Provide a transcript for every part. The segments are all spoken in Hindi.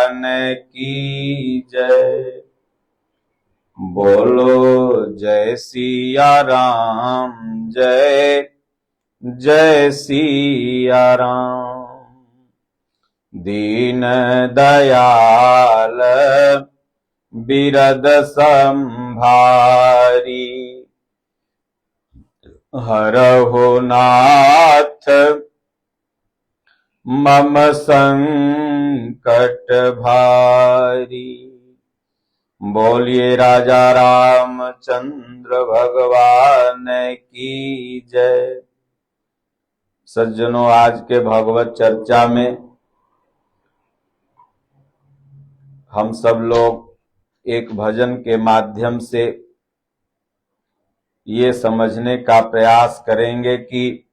भगवान की जय। बोलो जय सिया राम, जय जय सिया राम। दीन दयाल बिरद संभारी, हरहु नाथ मम संकट भारी। बोलिए राजा रामचंद्र भगवान की जय। सज्जनों, आज के भगवत चर्चा में हम सब लोग एक भजन के माध्यम से ये समझने का प्रयास करेंगे कि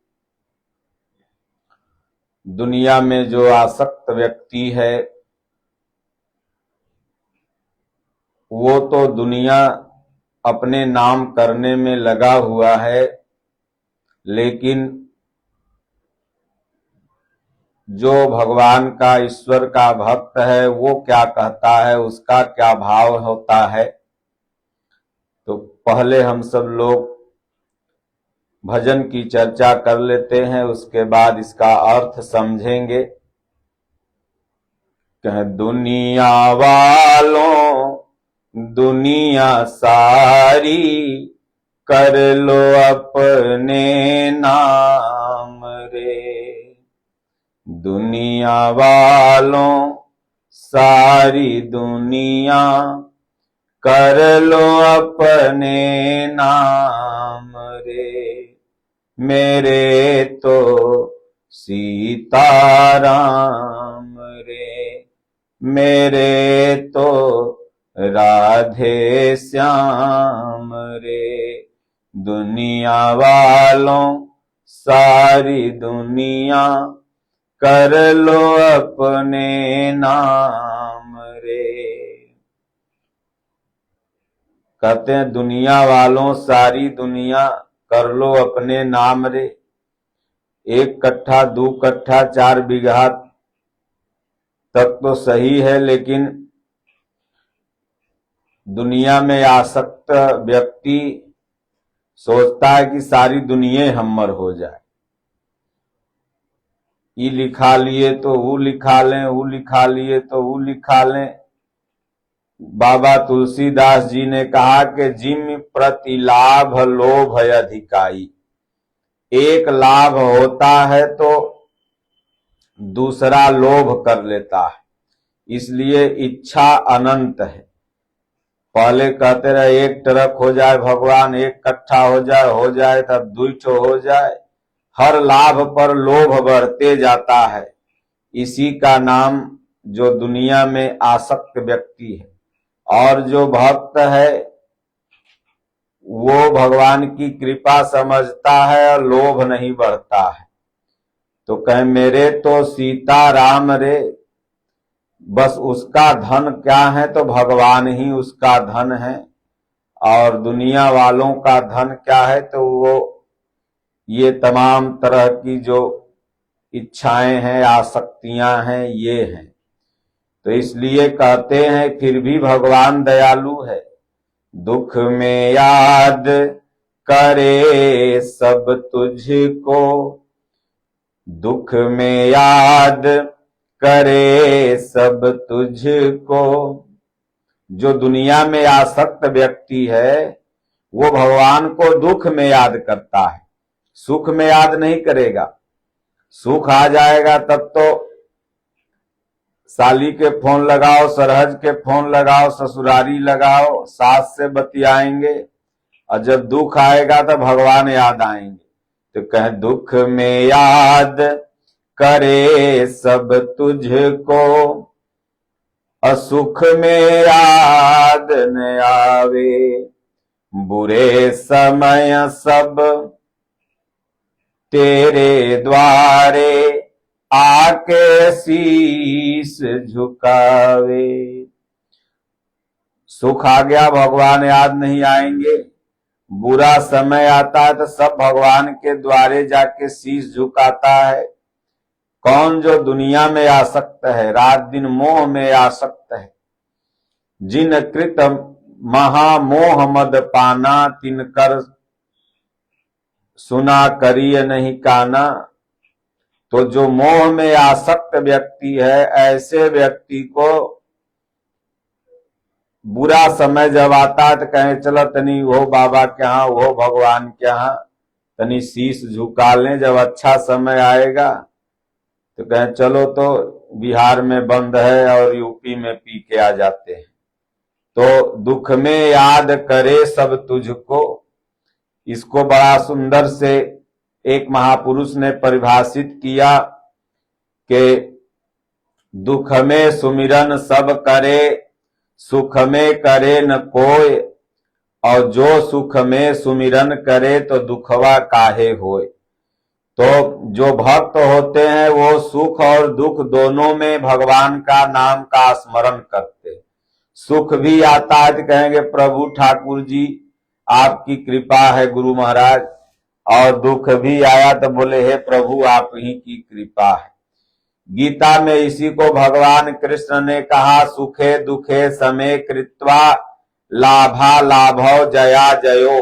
दुनिया में जो आसक्त व्यक्ति है वो तो दुनिया अपने नाम करने में लगा हुआ है, लेकिन जो भगवान का, ईश्वर का भक्त है वो क्या कहता है, उसका क्या भाव होता है। तो पहले हम सब लोग भजन की चर्चा कर लेते हैं, उसके बाद इसका अर्थ समझेंगे। कह दुनिया वालों दुनिया सारी, कर लो अपने नाम रे। दुनिया वालों सारी दुनिया, कर लो अपने नाम रे। मेरे तो सीताराम रे, मेरे तो राधे श्याम रे। दुनिया वालों सारी दुनिया, कर लो अपने नाम रे। कहते हैं दुनिया वालों सारी दुनिया, कर लो अपने नाम रे। 1 कट्ठा 2 कट्ठा 4 बीघा तक तो सही है, लेकिन दुनिया में आसक्त व्यक्ति सोचता है कि सारी दुनिया हमर हो जाए। ये लिखा लिए तो वो लिखा लें, वो लिखा लिए तो वो लिखा लें। बाबा तुलसीदास जी ने कहा कि जिम प्रति लाभ लोभ अधिकाई। एक लाभ होता है तो दूसरा लोभ कर लेता है, इसलिए इच्छा अनंत है। पहले कहते रहे 1 ट्रक हो जाए भगवान, 1 कट्ठा हो जाए तब 2 ठो हो जाए। हर लाभ पर लोभ बढ़ते जाता है। इसी का नाम जो दुनिया में आसक्त व्यक्ति है। और जो भक्त है वो भगवान की कृपा समझता है और लोभ नहीं बढ़ता है। तो कहे मेरे तो सीता राम रे, बस उसका धन क्या है, तो भगवान ही उसका धन है। और दुनिया वालों का धन क्या है, तो वो ये तमाम तरह की जो इच्छाएं हैं, आसक्तियां हैं, ये हैं। तो इसलिए कहते हैं फिर भी भगवान दयालु है। दुख में याद करे सब तुझको, दुख में याद करे सब तुझको। जो दुनिया में आसक्त व्यक्ति है वो भगवान को दुख में याद करता है, सुख में याद नहीं करेगा। सुख आ जाएगा तब तो साली के फोन लगाओ, सरहज के फोन लगाओ, ससुरारी लगाओ, सास से बतियाएंगे। और जब दुख आएगा तो भगवान याद आएंगे। तो कहे दुख में याद करे सब तुझको, असुख में याद न आवे। बुरे समय सब तेरे द्वारे, आके शीश झुकावे। सुख आ गया भगवान याद नहीं आएंगे, बुरा समय आता है तो सब भगवान के द्वारे जाके शीश झुकाता है। कौन जो दुनिया में आसक्त है, रात दिन मोह में आसक्त है। जिन कृत महामोह मद पाना, तिनकर सुना करिय नहीं काना। तो जो मोह में आसक्त व्यक्ति है, ऐसे व्यक्ति को बुरा समय जब आता है तो कहें चलो तनी वो बाबा के यहाँ, वो भगवान के यहाँ तनी शीश झुका लें। जब अच्छा समय आएगा तो कहें चलो तो बिहार में बंद है और यूपी में पी के आ जाते हैं। तो दुख में याद करे सब तुझको, इसको बड़ा सुंदर से एक महापुरुष ने परिभाषित किया कि दुख में सुमिरन सब करे, सुख में करे न कोय। और जो सुख में सुमिरन करे तो दुखवा काहे होए। तो जो भक्त होते हैं वो सुख और दुख दोनों में भगवान का नाम का स्मरण करते। सुख भी आता है तो कहेंगे प्रभु ठाकुर जी आपकी कृपा है गुरु महाराज, और दुख भी आया तो बोले हे प्रभु आप ही की कृपा है। गीता में इसी को भगवान कृष्ण ने कहा, सुखे दुखे समे कृत्वा लाभा लाभो जया जयो।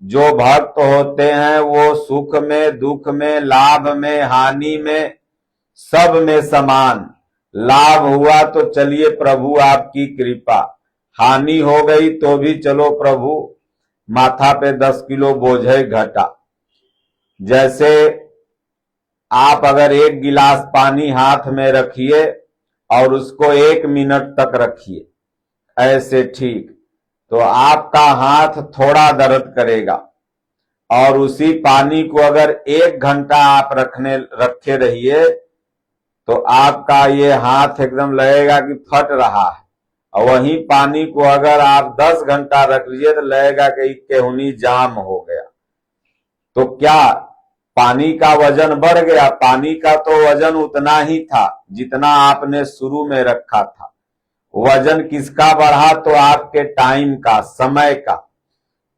जो भक्त होते हैं वो सुख में, दुख में, लाभ में, हानि में, सब में समान। लाभ हुआ तो चलिए प्रभु आपकी कृपा, हानि हो गई तो भी चलो प्रभु माथा पे 10 किलो बोझ घटा। जैसे आप अगर 1 गिलास पानी हाथ में रखिए और उसको 1 मिनट तक रखिए ऐसे, ठीक, तो आपका हाथ थोड़ा दर्द करेगा। और उसी पानी को अगर 1 घंटा आप रखे रहिए तो आपका ये हाथ एकदम लगेगा कि फट रहा है। और वही पानी को अगर आप 10 घंटा रख लीजिए तो लगेगा कि केहूनी जाम हो गया। तो क्या पानी का वजन बढ़ गया? पानी का तो वजन उतना ही था जितना आपने शुरू में रखा था। वजन किसका बढ़ा? तो आपके टाइम का, समय का।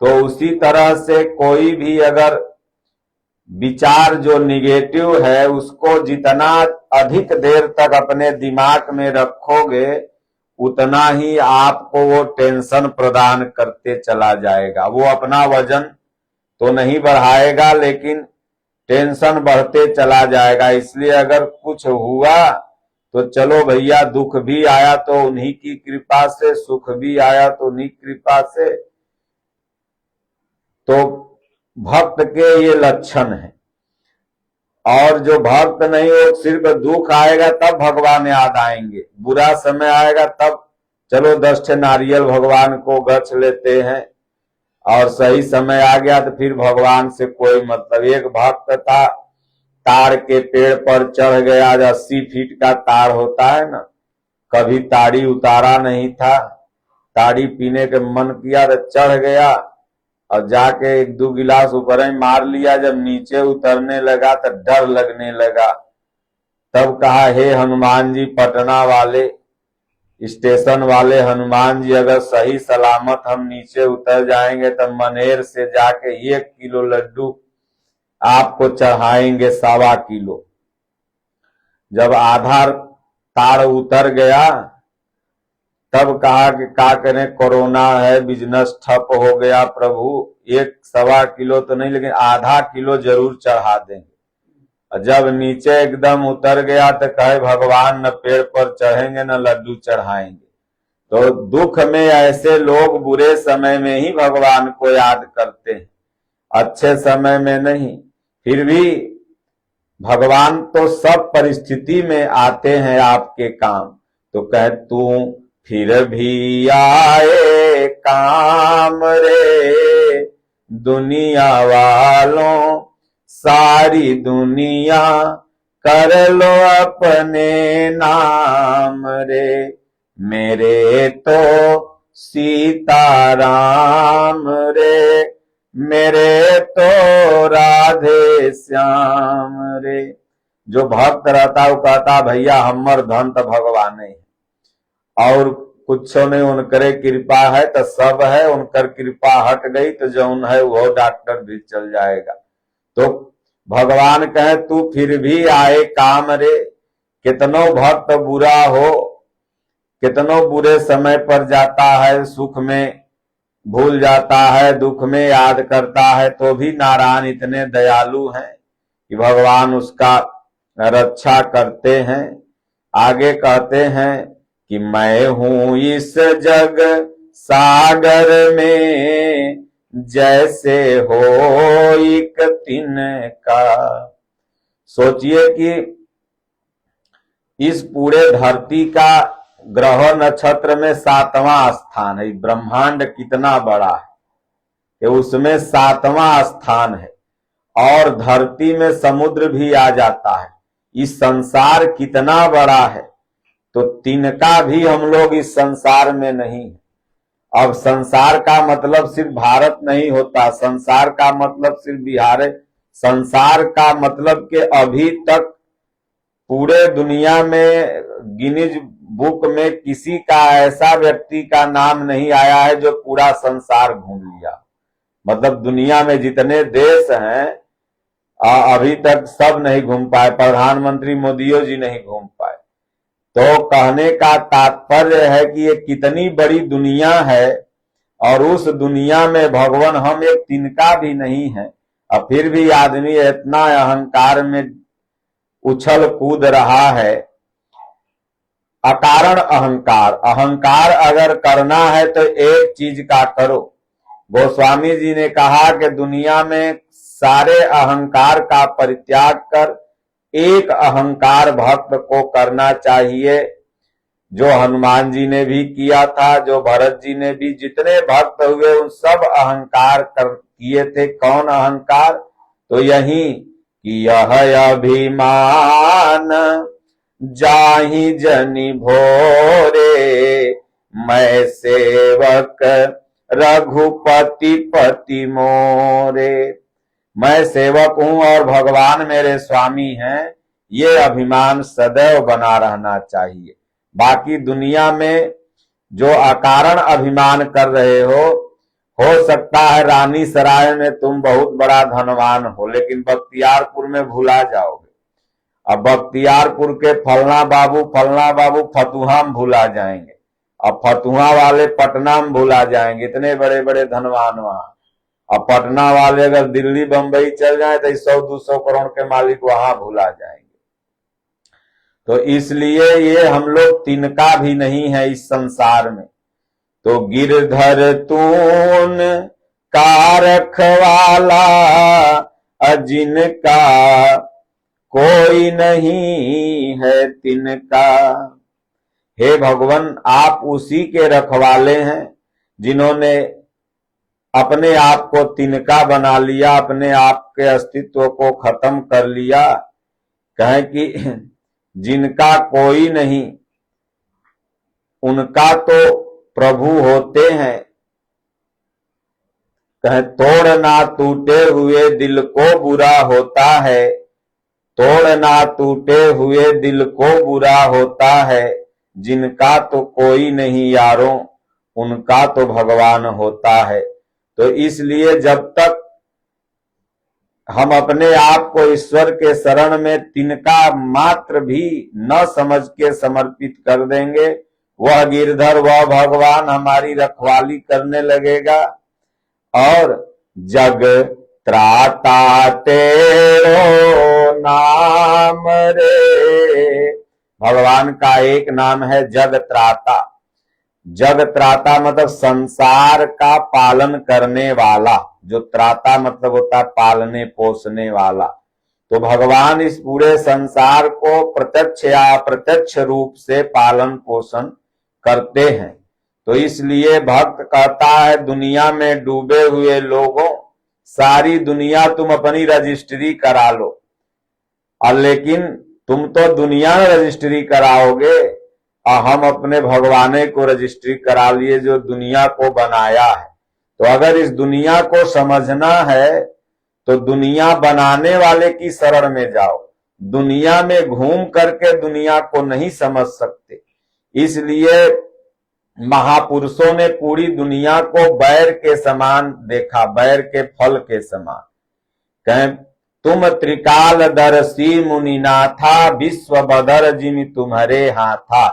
तो उसी तरह से कोई भी अगर विचार जो निगेटिव है उसको जितना अधिक देर तक अपने दिमाग में रखोगे उतना ही आपको वो टेंशन प्रदान करते चला जाएगा। वो अपना वजन तो नहीं बढ़ाएगा लेकिन टेंशन बढ़ते चला जाएगा। इसलिए अगर कुछ हुआ तो चलो भैया, दुख भी आया तो उन्हीं की कृपा से, सुख भी आया तो उन्हीं की कृपा से। तो भक्त के ये लक्षण है। और जो भक्त नहीं हो, सिर्फ दुख आएगा तब भगवान याद आएंगे, बुरा समय आएगा तब चलो 10 ठे नारियल भगवान को गछ लेते हैं, और सही समय आ गया तो फिर भगवान से कोई मतलब। एक भक्त था, तार के पेड़ पर चढ़ गया, 80 फीट का तार होता है ना, कभी ताड़ी उतारा नहीं था, ताड़ी पीने के मन किया तो चढ़ गया और जाके 1-2 गिलास ऊपर ही मार लिया। जब नीचे उतरने लगा तो डर लगने लगा। तब कहा हे हनुमान जी, पटना वाले स्टेशन वाले हनुमान जी, अगर सही सलामत हम नीचे उतर जाएंगे तो मनेर से जाके 1 किलो लड्डू आपको चढ़ाएंगे, 1.25 किलो। जब आधा तार उतर गया तब कहा कि क्या करें, कोरोना है, बिजनेस ठप हो गया प्रभु, 1-1.25 किलो तो नहीं लेकिन आधा किलो जरूर चढ़ा देंगे। और जब नीचे एकदम उतर गया तो कहे भगवान न पेड़ पर चढ़ेंगे न लड्डू चढ़ाएंगे। तो दुख में ऐसे लोग बुरे समय में ही भगवान को याद करते हैं, अच्छे समय में नहीं। फिर भी भगवान तो सब परिस्थिति में आते हैं आपके काम। तो कहे तू फिर भी आए काम रे दुनिया वालों, सारी दुनिया कर लो अपने नाम रे, मेरे तो सीताराम रे, मेरे तो राधे श्याम रे। जो भक्त रहता है वो कहता भैया हमर धन तो भगवान है, और कुछ नहीं, उनकरे कृपा है तो सब है, उनकर कृपा हट गई तो जौन है वो डॉक्टर भी चल जाएगा। तो भगवान कहे तू फिर भी आए काम रे। कितनो भक्त बुरा हो, कितनो बुरे समय पर जाता है, सुख में भूल जाता है, दुख में याद करता है, तो भी नारायण इतने दयालु हैं कि भगवान उसका रक्षा करते हैं। आगे कहते हैं कि मैं हूं इस जग सागर में, जैसे हो एक तिनका। सोचिए कि इस पूरे धरती का ग्रह नक्षत्र में 7वां स्थान है। ब्रह्मांड कितना बड़ा है कि उसमें 7वां स्थान है, और धरती में समुद्र भी आ जाता है। इस संसार कितना बड़ा है, तो तिनका भी हम लोग इस संसार में नहीं है। अब संसार का मतलब सिर्फ भारत नहीं होता, संसार का मतलब सिर्फ बिहार है। संसार का मतलब कि अभी तक पूरे दुनिया में गिनीज बुक में किसी का ऐसा व्यक्ति का नाम नहीं आया है जो पूरा संसार घूम लिया। मतलब दुनिया में जितने देश हैं अभी तक सब नहीं घूम पाए, प्रधानमंत्री मोदी जी नहीं घूम पाए। तो कहने का तात्पर्य है कि ये कितनी बड़ी दुनिया है, और उस दुनिया में भगवान हम एक तिनका भी नहीं है, और फिर भी आदमी इतना अहंकार में उछल कूद रहा है। अकारण अहंकार, अहंकार अगर करना है तो एक चीज का करो। गोस्वामी जी ने कहा कि दुनिया में सारे अहंकार का परित्याग कर एक अहंकार भक्त को करना चाहिए, जो हनुमान जी ने भी किया था, जो भरत जी ने भी, जितने भक्त हुए उन सब अहंकार किए थे। कौन अहंकार? तो यही कि यह अभिमान जाहि जनि भोरे, मैं सेवक रघुपति पति मोरे। मैं सेवक हूं और भगवान मेरे स्वामी हैं, ये अभिमान सदैव बना रहना चाहिए। बाकी दुनिया में जो अकारण अभिमान कर रहे हो सकता है रानी सराय में तुम बहुत बड़ा धनवान हो, लेकिन बख्तियारपुर में भुला जाओगे। अब बख्तियारपुर के फलना बाबू फतुहा में भुला जाएंगे, अब फतुहा वाले पटना में भुला जाएंगे, इतने बड़े बड़े धनवान वहां। अब पटना वाले अगर दिल्ली बंबई चल जाए तो 100-200 करोड़ के मालिक वहां भुला जाएंगे। तो इसलिए ये हम लोग तिनका भी नहीं है इस संसार में। तो गिरधर तून का रखवाला, जिनका कोई नहीं है तिनका। हे भगवान, आप उसी के रखवाले हैं जिन्होंने अपने आप को तिनका बना लिया, अपने आप के अस्तित्व को खत्म कर लिया। कहें कि जिनका कोई नहीं, उनका तो प्रभु होते हैं। कहें तोड़ ना टूटे हुए दिल को बुरा होता है, तोड़ ना टूटे हुए दिल को बुरा होता है, जिनका तो कोई नहीं यारों, उनका तो भगवान होता है। तो इसलिए जब तक हम अपने आप को ईश्वर के शरण में तिनका मात्र भी न समझ के समर्पित कर देंगे, वह गिरधर, वह भगवान हमारी रखवाली करने लगेगा। और जग त्राता तेरो नाम रे, भगवान का एक नाम है जग त्राता। जग त्राता मतलब संसार का पालन करने वाला, जो त्राता मतलब होता है पालने पोसने वाला। तो भगवान इस पूरे संसार को प्रत्यक्ष या अप्रत्यक्ष रूप से पालन पोषण करते हैं। तो इसलिए भक्त कहता है दुनिया में डूबे हुए लोगों, सारी दुनिया तुम अपनी रजिस्ट्री करा लो, और लेकिन तुम तो दुनिया में रजिस्ट्री कराओगे, और हम अपने भगवान को रजिस्ट्री करा लिए जो दुनिया को बनाया है। तो अगर इस दुनिया को समझना है तो दुनिया बनाने वाले की शरण में जाओ। दुनिया में घूम करके दुनिया को नहीं समझ सकते। इसलिए महापुरुषों ने पूरी दुनिया को बैर के समान देखा, बैर के फल के समान। कहें तुम त्रिकालदर्शी मुनिनाथा, विश्व बदर जिमि तुम्हारे हाथा।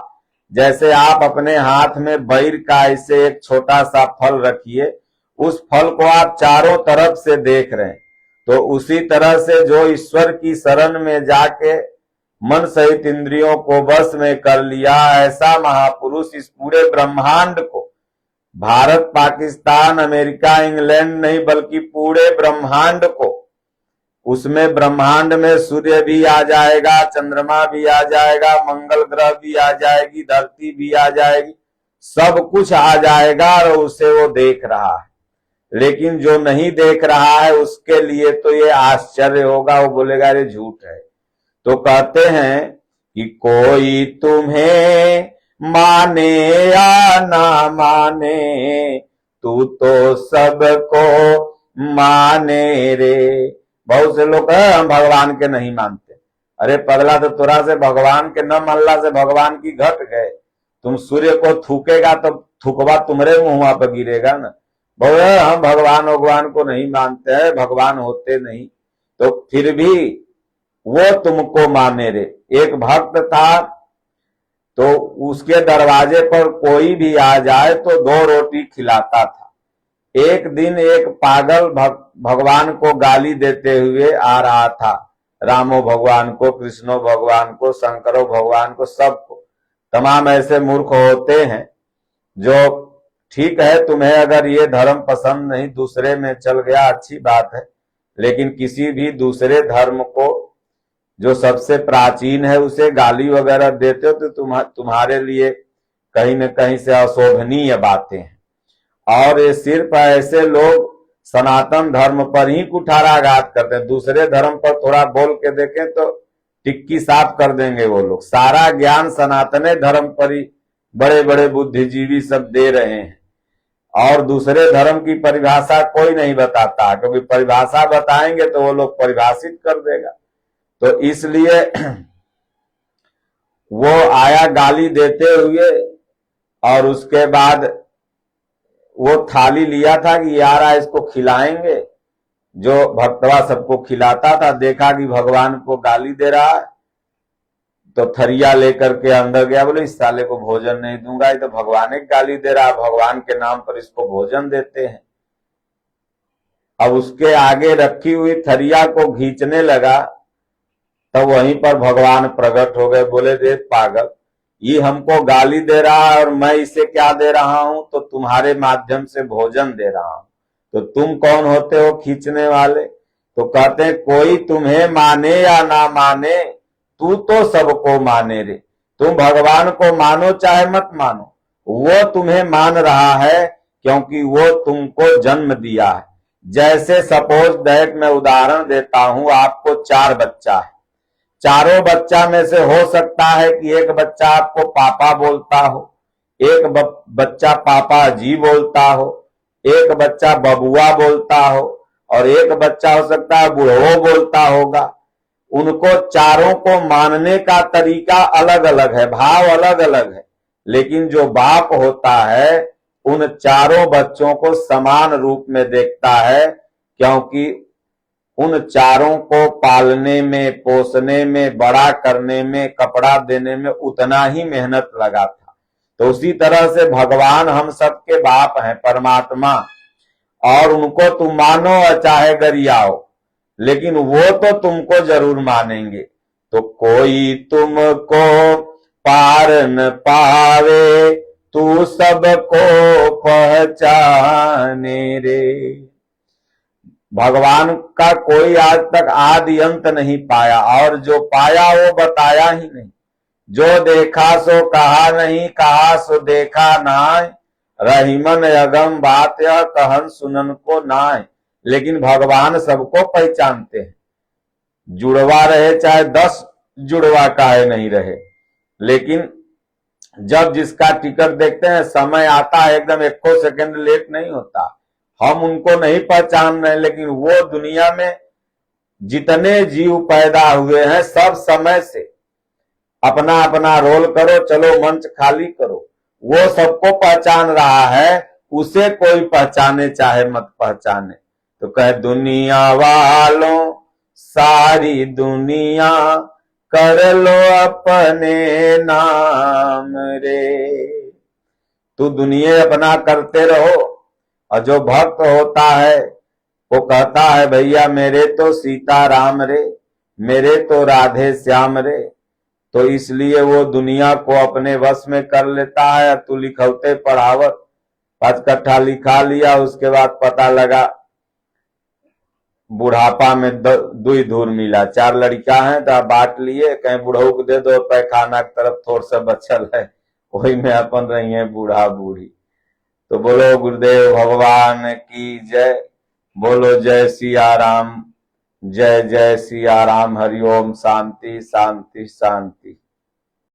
जैसे आप अपने हाथ में बैर का ऐसे एक छोटा सा फल रखिए, उस फल को आप चारों तरफ से देख रहे हैं, तो उसी तरह से जो ईश्वर की शरण में जाके मन सहित इंद्रियों को वश में कर लिया, ऐसा महापुरुष इस पूरे ब्रह्मांड को, भारत, पाकिस्तान, अमेरिका, इंग्लैंड नहीं बल्कि पूरे ब्रह्मांड को, उसमें ब्रह्मांड में सूर्य भी आ जाएगा, चंद्रमा भी आ जाएगा, मंगल ग्रह भी आ जाएगी, धरती भी आ जाएगी, सब कुछ आ जाएगा और उसे वो देख रहा है। लेकिन जो नहीं देख रहा है उसके लिए तो ये आश्चर्य होगा, वो बोलेगा ये झूठ है। तो कहते हैं कि कोई तुम्हें माने या ना माने, तू तो सबको माने रे। बहुत से लोग हम भगवान के नहीं मानते। अरे पगला, तो तोरा से भगवान के न मानला से भगवान की घट गए। तुम सूर्य को थूकेगा तो थूकवा तुम्हारे मुंह पर गिरेगा ना। बोले हम भगवान को नहीं मानते हैं, भगवान होते नहीं, तो फिर भी वो तुमको माने रे। एक भक्त था, तो उसके दरवाजे पर कोई भी आ जाए तो 2 रोटी खिलाता था। एक दिन एक पागल भगवान को गाली देते हुए आ रहा था, रामो भगवान को, कृष्णो भगवान को, शंकरो भगवान को, सबको। तमाम ऐसे मूर्ख होते हैं जो, ठीक है तुम्हें अगर ये धर्म पसंद नहीं, दूसरे में चल गया, अच्छी बात है, लेकिन किसी भी दूसरे धर्म को जो सबसे प्राचीन है उसे गाली वगैरह देते हो तो तुम्हारे लिए कहीं न कहीं से अशोभनीय बातें हैं। और ये सिर्फ ऐसे लोग सनातन धर्म पर ही कुठाराघात करते हैं। दूसरे धर्म पर थोड़ा बोल के देखें तो टिक्की साफ कर देंगे वो लोग। सारा ज्ञान सनातने धर्म पर ही बड़े बड़े बुद्धिजीवी सब दे रहे हैं, और दूसरे धर्म की परिभाषा कोई नहीं बताता, क्योंकि परिभाषा बताएंगे तो वो लोग परिभाषित कर देगा। तो इसलिए वो आया गाली देते हुए, और उसके बाद वो थाली लिया था कि यार इसको खिलाएंगे। जो भक्तवा सबको खिलाता था, देखा कि भगवान को गाली दे रहा है, तो थरिया लेकर के अंदर गया, बोले इस साले को भोजन नहीं दूंगा, ये तो भगवान एक गाली दे रहा है, भगवान के नाम पर इसको भोजन देते हैं। अब उसके आगे रखी हुई थरिया को खींचने लगा, तब वहीं पर भगवान प्रकट हो गए। बोले देख पागल, ये हमको गाली दे रहा है और मैं इसे क्या दे रहा हूं, तो तुम्हारे माध्यम से भोजन दे रहा हूं, तो तुम कौन होते हो खींचने वाले। तो कहते हैं कोई तुम्हें माने या ना माने, तू तो सबको माने रे। तुम भगवान को मानो चाहे मत मानो, वो तुम्हें मान रहा है, क्योंकि वो तुमको जन्म दिया है। जैसे सपोज दैट मैं उदाहरण देता हूं, आपको 4 बच्चा है, चारों बच्चा में से हो सकता है कि एक बच्चा आपको पापा बोलता हो, एक बच्चा पापा जी बोलता हो, एक बच्चा बबुआ बोलता हो, और एक बच्चा हो सकता है बुढ़ो बोलता होगा। उनको चारों को मानने का तरीका अलग अलग है, भाव अलग अलग है, लेकिन जो बाप होता है उन चारों बच्चों को समान रूप में देखता है, क्योंकि उन चारों को पालने में, पोसने में, बड़ा करने में, कपड़ा देने में उतना ही मेहनत लगा था। तो उसी तरह से भगवान हम सबके बाप हैं, परमात्मा, और उनको तुम मानो चाहे गरियाओ, लेकिन वो तो तुमको जरूर मानेंगे। तो कोई तुमको पार न पावे, तू सबको पहचाने रे। भगवान का कोई आज तक आदि अंत नहीं पाया, और जो पाया वो बताया ही नहीं। जो देखा सो कहा नहीं, कहा सो देखा नाय, रहीमन अगम बात यह कहन सुनन को नाय। लेकिन भगवान सबको पहचानते हैं, जुड़वा रहे चाहे 10 जुड़वा काहे नहीं रहे, लेकिन जब जिसका टिकट देखते हैं, समय आता है एकदम 1 सेकंड लेट नहीं होता। हम उनको नहीं पहचान रहे, लेकिन वो दुनिया में जितने जीव पैदा हुए हैं सब समय से अपना अपना रोल करो, चलो मंच खाली करो, वो सबको पहचान रहा है। उसे कोई पहचाने चाहे मत पहचाने। तो कहे दुनिया वालों सारी दुनिया कर लो अपने नाम रे। तू दुनिया अपना करते रहो, और जो भक्त होता है वो कहता है भैया मेरे तो सीता राम रे, मेरे तो राधे श्याम रे, तो इसलिए वो दुनिया को अपने वश में कर लेता है। तू लिखौते पढ़ावत 5 कट्ठा लिखा लिया, उसके बाद पता लगा बुढ़ापा में 2 धूर मिला, 4 लड़का हैं तो बांट लिए, कहीं बुढ़ऊ को दे दो, पैखाना की तरफ थोड़ सा बचल है, वही में अपन रही है बूढ़ा बूढ़ी। तो बोलो गुरुदेव भगवान की जय, बोलो जय सिया राम, जय जय सिया राम, हरिओम, शांति शांति शांति।